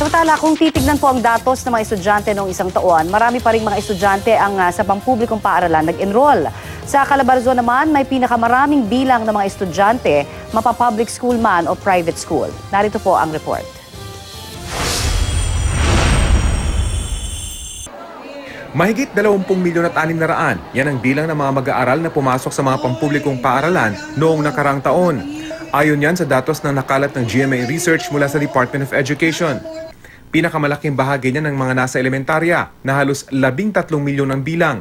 Samantala, kung titignan po ang datos ng mga estudyante noong isang taon, marami pa rin mga estudyante ang sa pampublikong paaralan nag-enroll. Sa Calabarzon naman, may pinakamaraming bilang ng mga estudyante, mapa-public school man o private school. Narito po ang report. Mahigit 20 milyon at 600, yan ang bilang ng mga mag-aaral na pumasok sa mga pampublikong paaralan noong nakarang taon. Ayon yan sa datos na nakalat ng GMA Research mula sa Department of Education. Pinakamalaking bahagi niya ng mga nasa elementarya na halos 13 milyon ang bilang.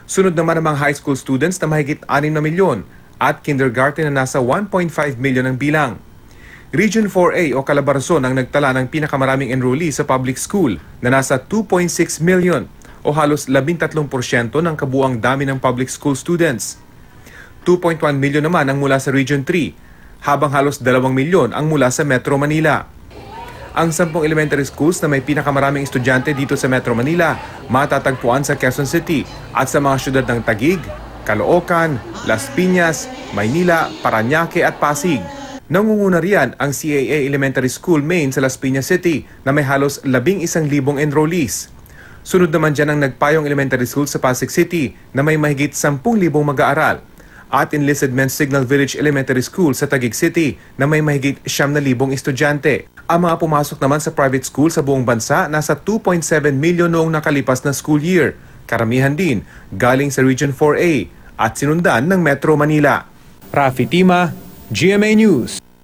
Sunod naman ang mga high school students na mahigit 6 na milyon at kindergarten na nasa 1.5 milyon ang bilang. Region 4A o Calabarzon ang nagtala ng pinakamaraming enrollee sa public school na nasa 2.6 million o halos 13% ng kabuang dami ng public school students. 2.1 milyon naman ang mula sa Region 3, habang halos 2 milyon ang mula sa Metro Manila. Ang 10 elementary schools na may pinakamaraming estudyante dito sa Metro Manila matatagpuan sa Quezon City at sa mga syudad ng Taguig, Caloocan, Las Piñas, Maynila, Parañaque at Pasig. Nangunguna riyan ang CAA Elementary School Main sa Las Piñas City na may halos 11,000 enrollees. Sunod naman dyan ang Nagpayong Elementary School sa Pasig City na may mahigit 10,000 mag-aaral. At Enlisted Men's Signal Village Elementary School sa Taguig City na may mahigit 9,000 estudyante. Ang mga pumasok naman sa private school sa buong bansa nasa 2.7 milyon noong nakalipas na school year. Karamihan din galing sa Region 4A at sinundan ng Metro Manila. Rafi Tima, GMA News.